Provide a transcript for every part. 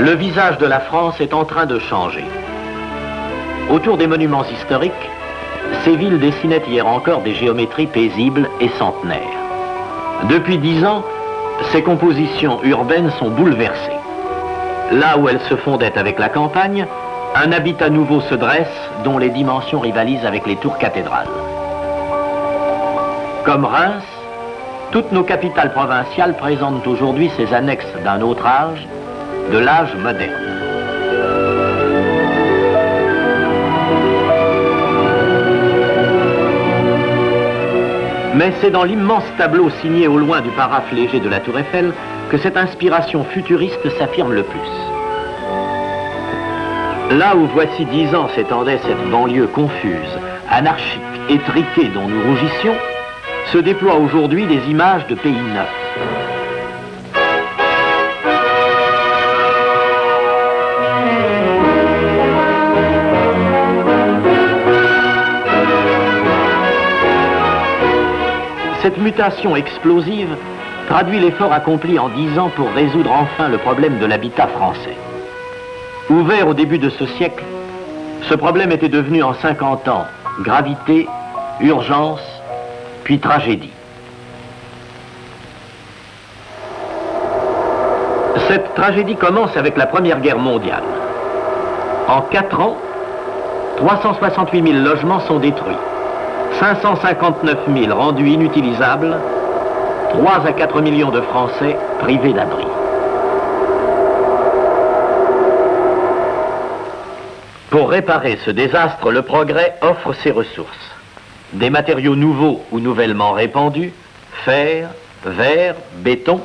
Le visage de la France est en train de changer. Autour des monuments historiques, ces villes dessinaient hier encore des géométries paisibles et centenaires. Depuis 10 ans, ces compositions urbaines sont bouleversées. Là où elles se fondaient avec la campagne, un habitat nouveau se dresse dont les dimensions rivalisent avec les tours cathédrales. Comme Reims, toutes nos capitales provinciales présentent aujourd'hui ces annexes d'un autre âge, de l'âge moderne. Mais c'est dans l'immense tableau signé au loin du paraphe léger de la Tour Eiffel que cette inspiration futuriste s'affirme le plus. Là où voici 10 ans s'étendait cette banlieue confuse, anarchique, étriquée dont nous rougissions, se déploient aujourd'hui des images de pays neufs. Cette mutation explosive traduit l'effort accompli en 10 ans pour résoudre enfin le problème de l'habitat français. Ouvert au début de ce siècle, ce problème était devenu en 50 ans gravité, urgence, puis tragédie. Cette tragédie commence avec la Première Guerre mondiale. En 4 ans, 368 000 logements sont détruits. 559 000 rendus inutilisables, 3 à 4 millions de Français privés d'abri. Pour réparer ce désastre, le progrès offre ses ressources. Des matériaux nouveaux ou nouvellement répandus, fer, verre, béton.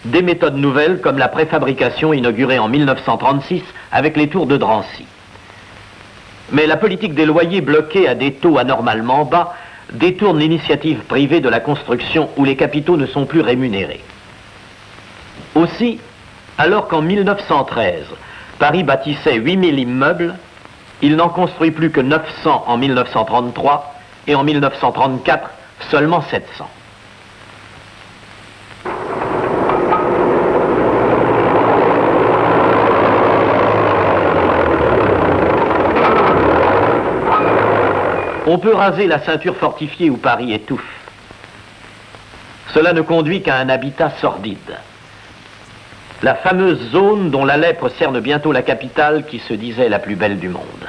Des méthodes nouvelles comme la préfabrication inaugurée en 1936 avec les tours de Drancy. Mais la politique des loyers bloqués à des taux anormalement bas détourne l'initiative privée de la construction où les capitaux ne sont plus rémunérés. Aussi, alors qu'en 1913, Paris bâtissait 8000 immeubles, il n'en construit plus que 900 en 1933 et en 1934, seulement 700. On peut raser la ceinture fortifiée où Paris étouffe. Cela ne conduit qu'à un habitat sordide. La fameuse zone dont la lèpre cerne bientôt la capitale qui se disait la plus belle du monde.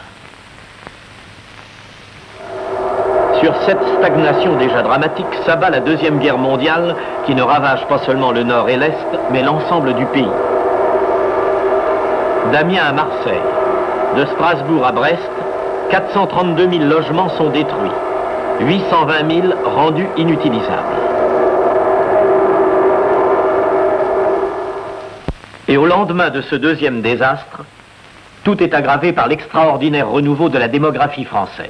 Sur cette stagnation déjà dramatique s'abat la Deuxième Guerre mondiale qui ne ravage pas seulement le nord et l'est, mais l'ensemble du pays. D'Amiens à Marseille, de Strasbourg à Brest, 432 000 logements sont détruits, 820 000 rendus inutilisables. Et au lendemain de ce deuxième désastre, tout est aggravé par l'extraordinaire renouveau de la démographie française.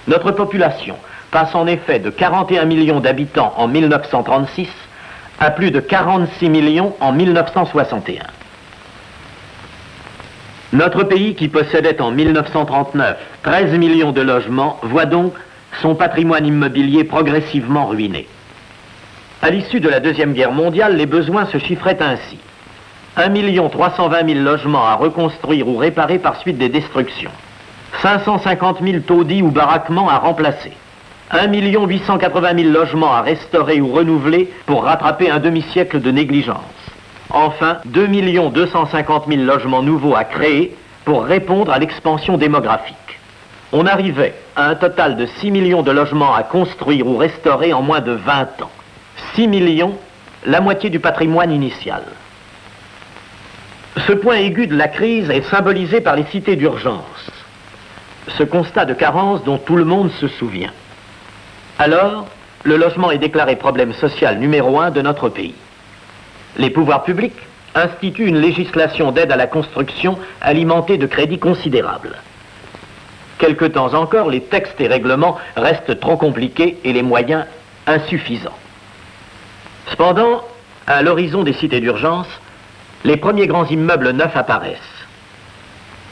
Notre population passe en effet de 41 millions d'habitants en 1936 à plus de 46 millions en 1961. Notre pays, qui possédait en 1939 13 millions de logements, voit donc son patrimoine immobilier progressivement ruiné. À l'issue de la Deuxième Guerre mondiale, les besoins se chiffraient ainsi. 1 320 000 logements à reconstruire ou réparer par suite des destructions. 550 000 taudis ou baraquements à remplacer. 1 880 000 logements à restaurer ou renouveler pour rattraper un demi-siècle de négligence. Enfin, 2 250 000 logements nouveaux à créer pour répondre à l'expansion démographique. On arrivait à un total de 6 millions de logements à construire ou restaurer en moins de 20 ans. 6 millions, la moitié du patrimoine initial. Ce point aigu de la crise est symbolisé par les cités d'urgence. Ce constat de carence dont tout le monde se souvient. Alors, le logement est déclaré problème social numéro 1 de notre pays. Les pouvoirs publics, institue une législation d'aide à la construction alimentée de crédits considérables. Quelque temps encore, les textes et règlements restent trop compliqués et les moyens insuffisants. Cependant, à l'horizon des cités d'urgence, les premiers grands immeubles neufs apparaissent.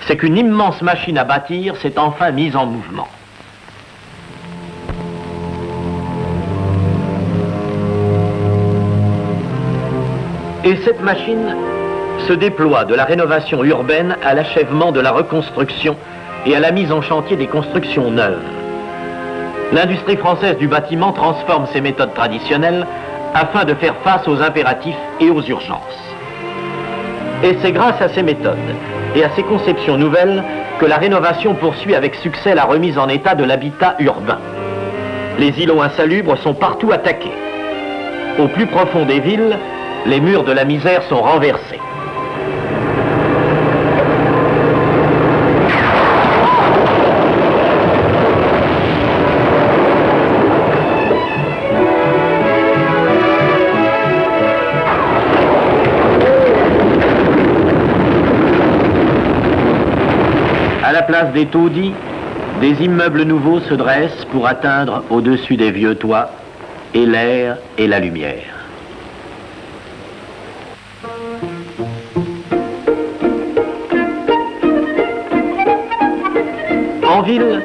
C'est qu'une immense machine à bâtir s'est enfin mise en mouvement. Et cette machine se déploie de la rénovation urbaine à l'achèvement de la reconstruction et à la mise en chantier des constructions neuves. L'industrie française du bâtiment transforme ses méthodes traditionnelles afin de faire face aux impératifs et aux urgences. Et c'est grâce à ces méthodes et à ces conceptions nouvelles que la rénovation poursuit avec succès la remise en état de l'habitat urbain. Les îlots insalubres sont partout attaqués. Au plus profond des villes, les murs de la misère sont renversés. À la place des taudis, des immeubles nouveaux se dressent pour atteindre au-dessus des vieux toits et l'air et la lumière. En ville,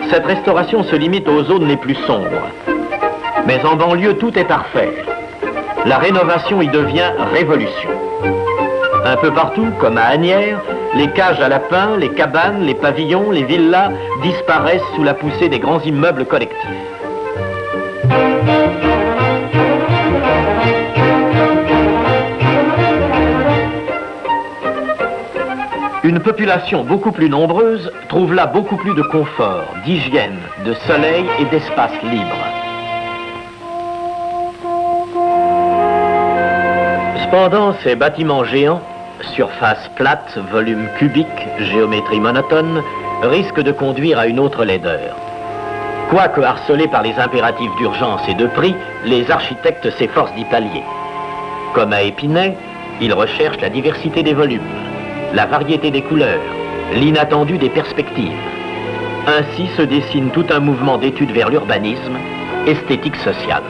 cette restauration se limite aux zones les plus sombres. Mais en banlieue, tout est parfait. La rénovation y devient révolution. Un peu partout, comme à Asnières, les cages à lapins, les cabanes, les pavillons, les villas disparaissent sous la poussée des grands immeubles collectifs. Une population beaucoup plus nombreuse trouve là beaucoup plus de confort, d'hygiène, de soleil et d'espace libre. Cependant, ces bâtiments géants, surface plate, volume cubique, géométrie monotone, risquent de conduire à une autre laideur. Quoique harcelés par les impératifs d'urgence et de prix, les architectes s'efforcent d'y pallier. Comme à Épinay, ils recherchent la diversité des volumes, la variété des couleurs, l'inattendu des perspectives. Ainsi se dessine tout un mouvement d'études vers l'urbanisme, esthétique sociale.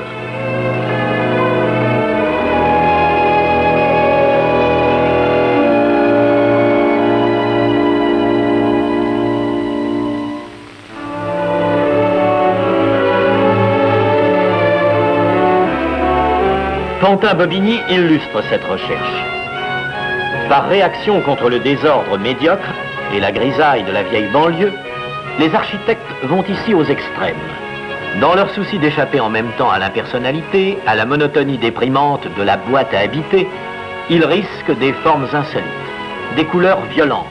Pantin-Bobigny illustre cette recherche. Par réaction contre le désordre médiocre et la grisaille de la vieille banlieue, les architectes vont ici aux extrêmes. Dans leur souci d'échapper en même temps à l'impersonnalité, à la monotonie déprimante de la boîte à habiter, ils risquent des formes insolites, des couleurs violentes.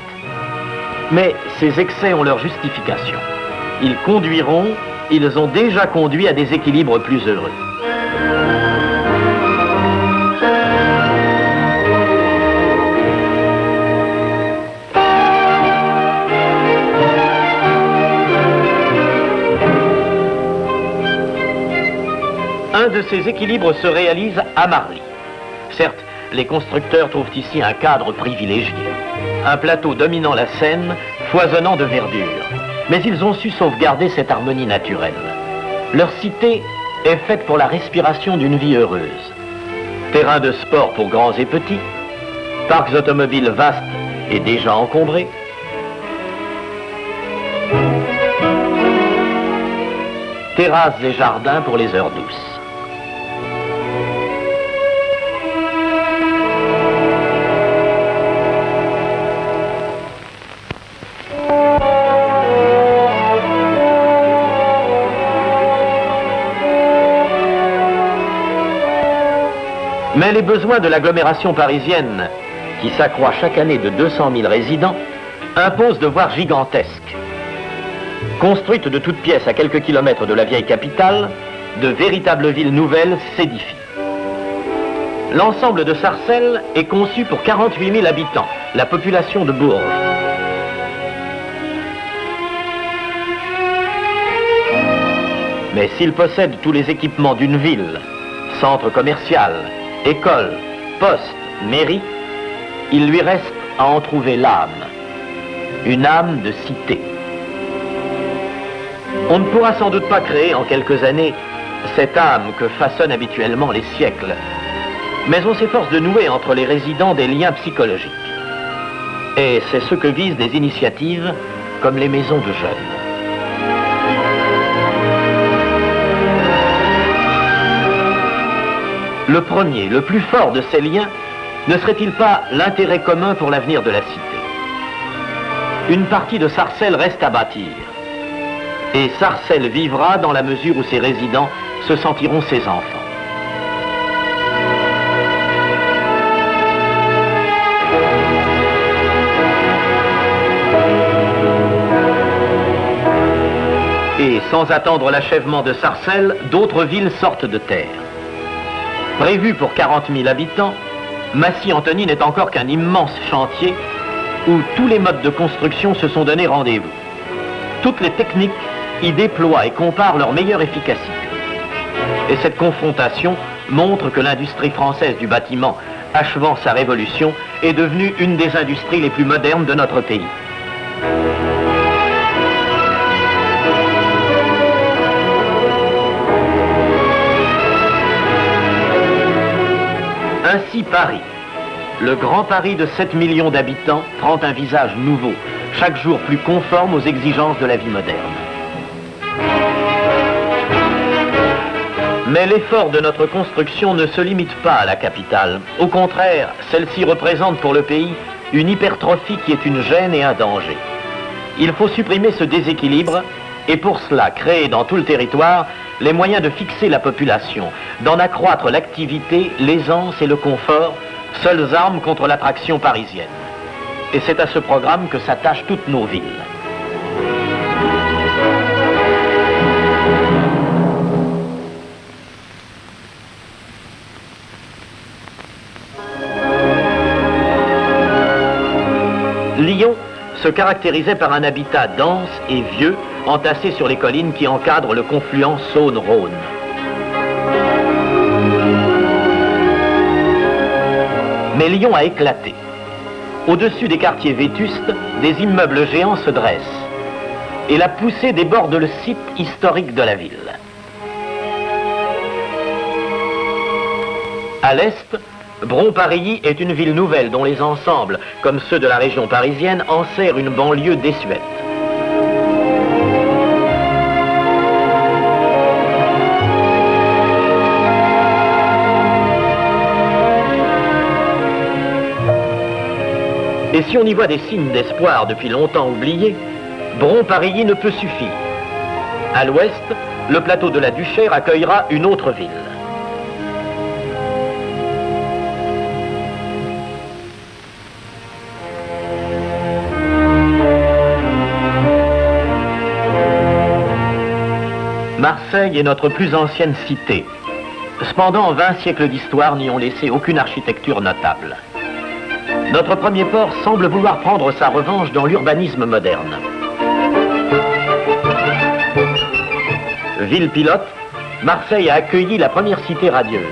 Mais ces excès ont leur justification. Ils ont déjà conduit à des équilibres plus heureux. Un de ces équilibres se réalise à Marly. Certes, les constructeurs trouvent ici un cadre privilégié, un plateau dominant la Seine, foisonnant de verdure. Mais ils ont su sauvegarder cette harmonie naturelle. Leur cité est faite pour la respiration d'une vie heureuse. Terrains de sport pour grands et petits, parcs automobiles vastes et déjà encombrés, terrasses et jardins pour les heures douces. Mais les besoins de l'agglomération parisienne, qui s'accroît chaque année de 200 000 résidents, imposent de voir gigantesque. Construites de toutes pièces à quelques kilomètres de la vieille capitale, de véritables villes nouvelles s'édifient. L'ensemble de Sarcelles est conçu pour 48 000 habitants, la population de Bourges. Mais s'il possède tous les équipements d'une ville, centre commercial, école, poste, mairie, Il lui reste à en trouver l'âme, une âme de cité. On ne pourra sans doute pas créer en quelques années cette âme que façonnent habituellement les siècles, mais on s'efforce de nouer entre les résidents des liens psychologiques. Et c'est ce que visent des initiatives comme les maisons de jeunes. Le premier, le plus fort de ces liens, ne serait-il pas l'intérêt commun pour l'avenir de la cité? Une partie de Sarcelles reste à bâtir. Et Sarcelles vivra dans la mesure où ses résidents se sentiront ses enfants. Et sans attendre l'achèvement de Sarcelles, d'autres villes sortent de terre. Prévu pour 40 000 habitants, Massy-Antony n'est encore qu'un immense chantier où tous les modes de construction se sont donné rendez-vous. Toutes les techniques y déploient et comparent leur meilleure efficacité. Et cette confrontation montre que l'industrie française du bâtiment, achevant sa révolution, est devenue une des industries les plus modernes de notre pays. Ainsi Paris, le grand Paris de 7 millions d'habitants, prend un visage nouveau, chaque jour plus conforme aux exigences de la vie moderne. Mais l'effort de notre construction ne se limite pas à la capitale. Au contraire, celle-ci représente pour le pays une hypertrophie qui est une gêne et un danger. Il faut supprimer ce déséquilibre et pour cela créer dans tout le territoire les moyens de fixer la population, d'en accroître l'activité, l'aisance et le confort, seules armes contre l'attraction parisienne. Et c'est à ce programme que s'attachent toutes nos villes. Lyon se caractérisait par un habitat dense et vieux, entassé sur les collines qui encadrent le confluent Saône-Rhône. Mais Lyon a éclaté. Au-dessus des quartiers vétustes, des immeubles géants se dressent. Et la poussée déborde le site historique de la ville. À l'est, Bron-Parilly est une ville nouvelle dont les ensembles, comme ceux de la région parisienne, enserrent une banlieue désuète. Et si on y voit des signes d'espoir depuis longtemps oubliés, Bron-Parilly ne peut suffire. À l'ouest, le plateau de la Duchère accueillera une autre ville. Marseille est notre plus ancienne cité. Cependant, 20 siècles d'histoire n'y ont laissé aucune architecture notable. Notre premier port semble vouloir prendre sa revanche dans l'urbanisme moderne. Ville pilote, Marseille a accueilli la première cité radieuse.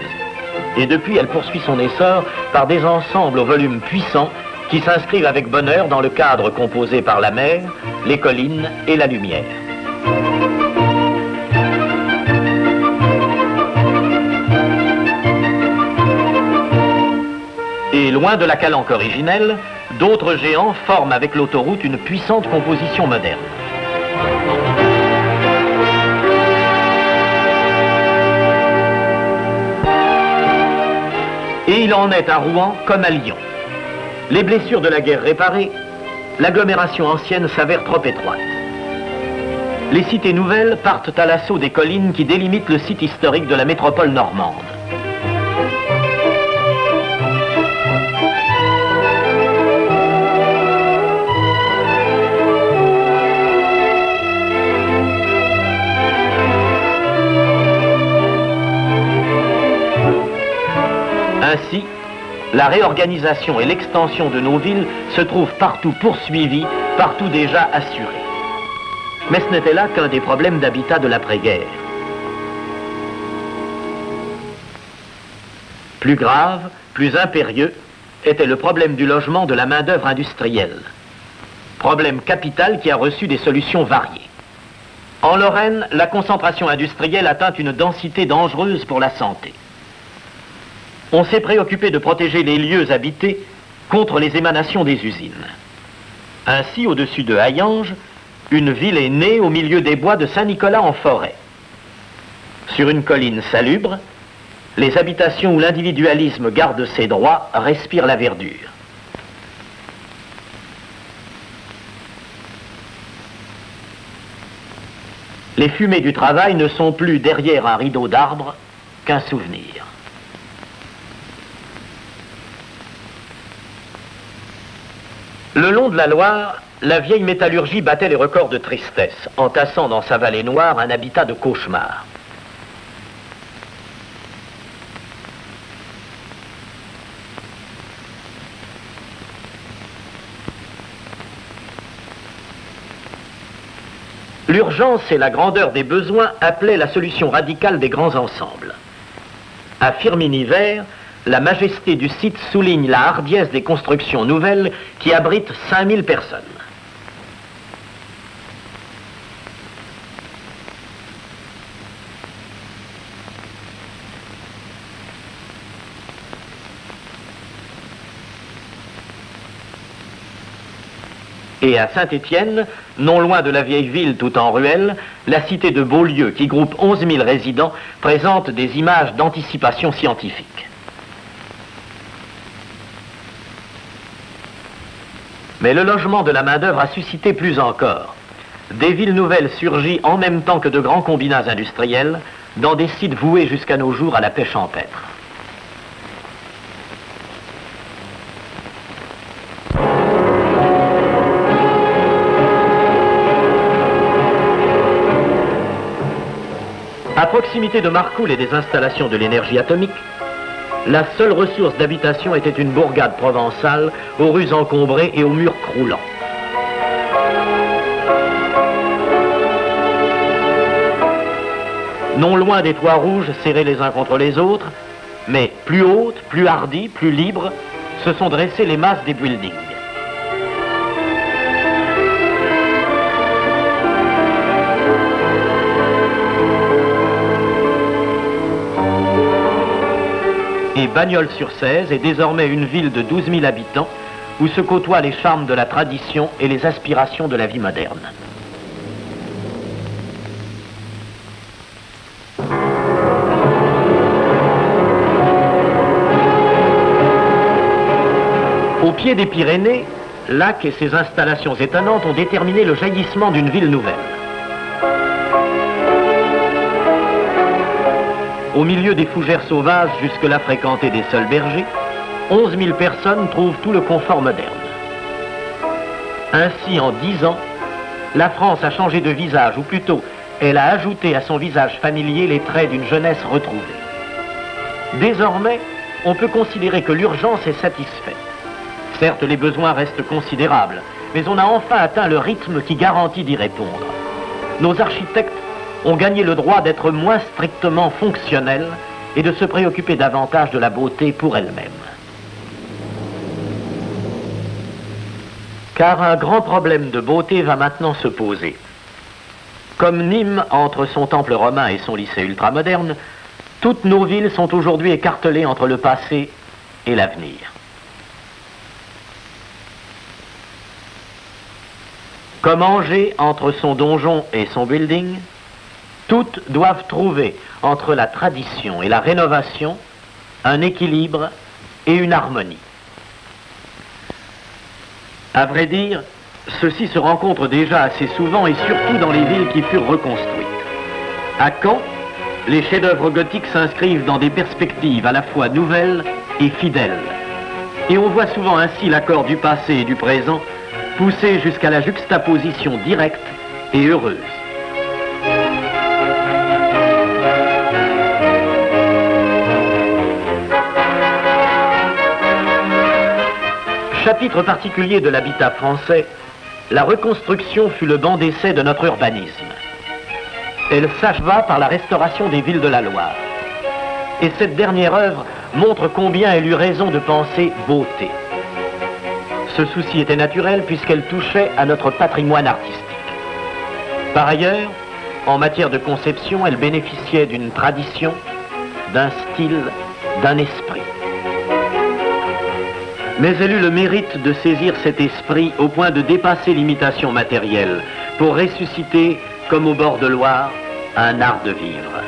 Et depuis, elle poursuit son essor par des ensembles au volume puissant qui s'inscrivent avec bonheur dans le cadre composé par la mer, les collines et la lumière. Et loin de la calanque originelle, d'autres géants forment avec l'autoroute une puissante composition moderne. Et il en est à Rouen comme à Lyon. Les blessures de la guerre réparées, l'agglomération ancienne s'avère trop étroite. Les cités nouvelles partent à l'assaut des collines qui délimitent le site historique de la métropole normande. Ainsi, la réorganisation et l'extension de nos villes se trouvent partout poursuivies, partout déjà assurées. Mais ce n'était là qu'un des problèmes d'habitat de l'après-guerre. Plus grave, plus impérieux, était le problème du logement de la main-d'œuvre industrielle. Problème capital qui a reçu des solutions variées. En Lorraine, la concentration industrielle atteint une densité dangereuse pour la santé. On s'est préoccupé de protéger les lieux habités contre les émanations des usines. Ainsi, au-dessus de Hayange, une ville est née au milieu des bois de Saint-Nicolas-en-Forêt. Sur une colline salubre, les habitations où l'individualisme garde ses droits respirent la verdure. Les fumées du travail ne sont plus derrière un rideau d'arbres qu'un souvenir. Le long de la Loire, la vieille métallurgie battait les records de tristesse, entassant dans sa vallée noire un habitat de cauchemar. L'urgence et la grandeur des besoins appelaient la solution radicale des grands ensembles. À Firminy-Vert, la majesté du site souligne la hardiesse des constructions nouvelles qui abritent 5000 personnes. Et à Saint-Étienne, non loin de la vieille ville tout en ruelle, la cité de Beaulieu, qui groupe 11 000 résidents, présente des images d'anticipation scientifique. Mais le logement de la main-d'œuvre a suscité plus encore. Des villes nouvelles surgissent en même temps que de grands combinats industriels, dans des sites voués jusqu'à nos jours à la pêche champêtre. À proximité de Marcoule et des installations de l'énergie atomique, la seule ressource d'habitation était une bourgade provençale aux rues encombrées et aux murs croulants. Non loin des toits rouges serrés les uns contre les autres, mais plus hautes, plus hardies, plus libres, se sont dressées les masses des buildings. Et Bagnols-sur-Cèze est désormais une ville de 12 000 habitants où se côtoient les charmes de la tradition et les aspirations de la vie moderne. Au pied des Pyrénées, Lac et ses installations étonnantes ont déterminé le jaillissement d'une ville nouvelle. Au milieu des fougères sauvages jusque-là fréquentées des seuls bergers, 11 000 personnes trouvent tout le confort moderne. Ainsi, en 10 ans, la France a changé de visage, ou plutôt, elle a ajouté à son visage familier les traits d'une jeunesse retrouvée. Désormais, on peut considérer que l'urgence est satisfaite. Certes, les besoins restent considérables, mais on a enfin atteint le rythme qui garantit d'y répondre. Nos architectes ont gagné le droit d'être moins strictement fonctionnels et de se préoccuper davantage de la beauté pour elle-même. Car un grand problème de beauté va maintenant se poser. Comme Nîmes entre son temple romain et son lycée ultramoderne, toutes nos villes sont aujourd'hui écartelées entre le passé et l'avenir. Comme Angers entre son donjon et son building, toutes doivent trouver, entre la tradition et la rénovation, un équilibre et une harmonie. À vrai dire, ceci se rencontre déjà assez souvent et surtout dans les villes qui furent reconstruites. À Caen, les chefs-d'œuvre gothiques s'inscrivent dans des perspectives à la fois nouvelles et fidèles. Et on voit souvent ainsi l'accord du passé et du présent poussé jusqu'à la juxtaposition directe et heureuse. Chapitre particulier de l'habitat français, la reconstruction fut le banc d'essai de notre urbanisme. Elle s'acheva par la restauration des villes de la Loire. et cette dernière œuvre montre combien elle eut raison de penser beauté. Ce souci était naturel puisqu'elle touchait à notre patrimoine artistique. Par ailleurs, en matière de conception, elle bénéficiait d'une tradition, d'un style, d'un esprit. Mais elle eut le mérite de saisir cet esprit au point de dépasser l'imitation matérielle pour ressusciter, comme au bord de Loire, un art de vivre.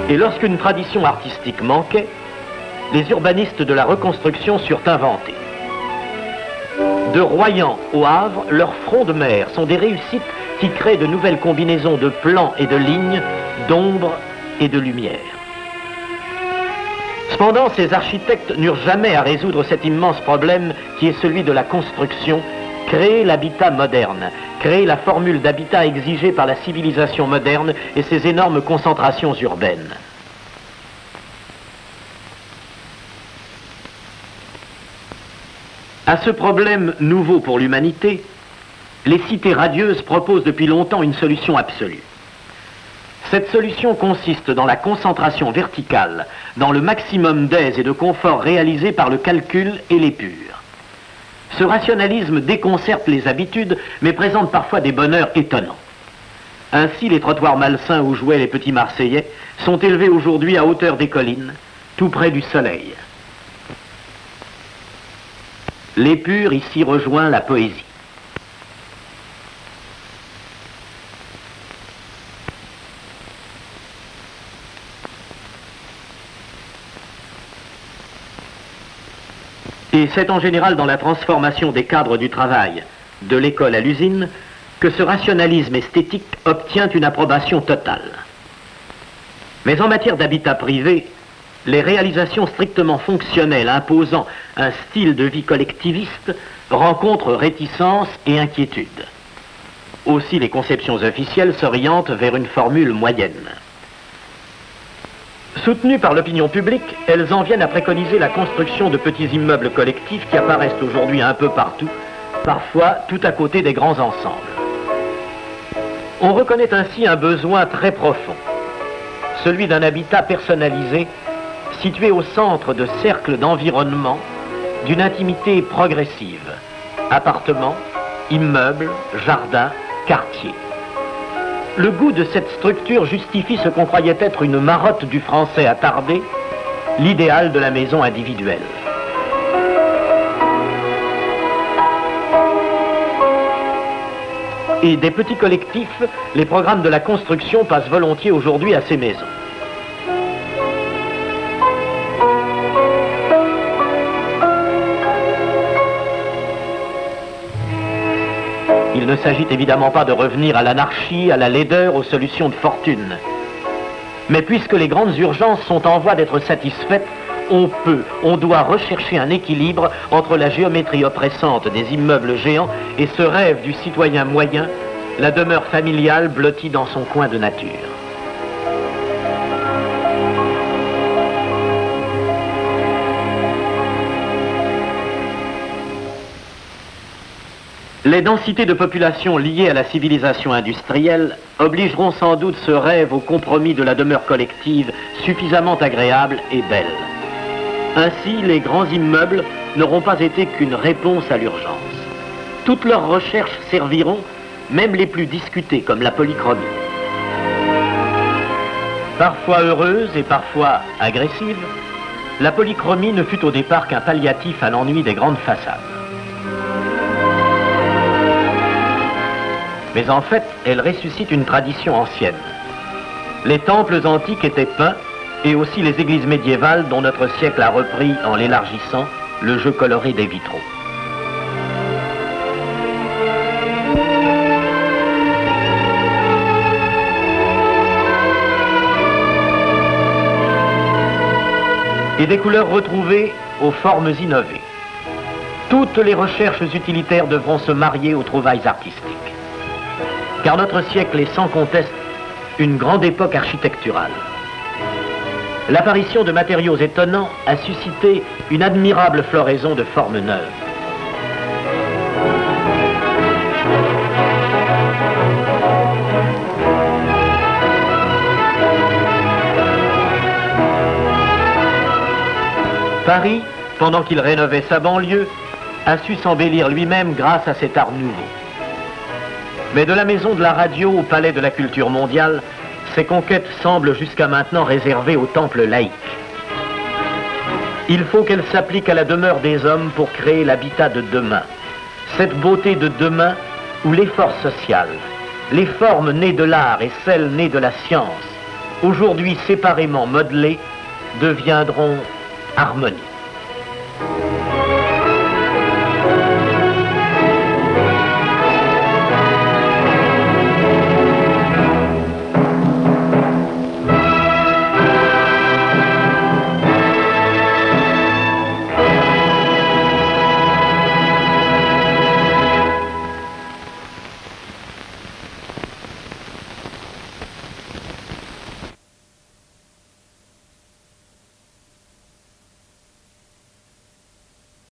Et lorsqu'une tradition artistique manquait, les urbanistes de la reconstruction surent inventer. De Royan au Havre, leurs fronts de mer sont des réussites qui créent de nouvelles combinaisons de plans et de lignes, d'ombre et de lumière. Cependant, ces architectes n'eurent jamais à résoudre cet immense problème qui est celui de la construction, créer l'habitat moderne, créer la formule d'habitat exigée par la civilisation moderne et ses énormes concentrations urbaines. À ce problème nouveau pour l'humanité, les cités radieuses proposent depuis longtemps une solution absolue. Cette solution consiste dans la concentration verticale, dans le maximum d'aise et de confort réalisé par le calcul et l'épure. Ce rationalisme déconcerte les habitudes, mais présente parfois des bonheurs étonnants. Ainsi, les trottoirs malsains où jouaient les petits Marseillais sont élevés aujourd'hui à hauteur des collines, tout près du soleil. L'épure ici rejoint la poésie. Et c'est en général dans la transformation des cadres du travail, de l'école à l'usine, que ce rationalisme esthétique obtient une approbation totale. Mais en matière d'habitat privé, les réalisations strictement fonctionnelles imposant un style de vie collectiviste rencontrent réticence et inquiétude. Aussi, les conceptions officielles s'orientent vers une formule moyenne. Soutenues par l'opinion publique, elles en viennent à préconiser la construction de petits immeubles collectifs qui apparaissent aujourd'hui un peu partout, parfois tout à côté des grands ensembles. On reconnaît ainsi un besoin très profond, celui d'un habitat personnalisé, situé au centre de cercles d'environnement, d'une intimité progressive. Appartements, immeubles, jardins, quartiers. Le goût de cette structure justifie ce qu'on croyait être une marotte du français attardé, l'idéal de la maison individuelle. Et des petits collectifs, les programmes de la construction passent volontiers aujourd'hui à ces maisons. Il ne s'agit évidemment pas de revenir à l'anarchie, à la laideur, aux solutions de fortune. Mais puisque les grandes urgences sont en voie d'être satisfaites, on doit rechercher un équilibre entre la géométrie oppressante des immeubles géants et ce rêve du citoyen moyen, la demeure familiale blottie dans son coin de nature. Les densités de population liées à la civilisation industrielle obligeront sans doute ce rêve au compromis de la demeure collective suffisamment agréable et belle. Ainsi, les grands immeubles n'auront pas été qu'une réponse à l'urgence. Toutes leurs recherches serviront, même les plus discutées comme la polychromie. Parfois heureuse et parfois agressive, la polychromie ne fut au départ qu'un palliatif à l'ennui des grandes façades. Mais en fait, elle ressuscite une tradition ancienne. Les temples antiques étaient peints, et aussi les églises médiévales dont notre siècle a repris, en l'élargissant, le jeu coloré des vitraux. Et des couleurs retrouvées aux formes innovées. Toutes les recherches utilitaires devront se marier aux trouvailles artistiques. Car notre siècle est sans conteste une grande époque architecturale. L'apparition de matériaux étonnants a suscité une admirable floraison de formes neuves. Paris, pendant qu'il rénovait sa banlieue, a su s'embellir lui-même grâce à cet art nouveau. Mais de la maison de la radio au palais de la culture mondiale, ces conquêtes semblent jusqu'à maintenant réservées aux temples laïques. Il faut qu'elles s'appliquent à la demeure des hommes pour créer l'habitat de demain. Cette beauté de demain où l'effort social, les formes nées de l'art et celles nées de la science, aujourd'hui séparément modelées, deviendront harmoniques.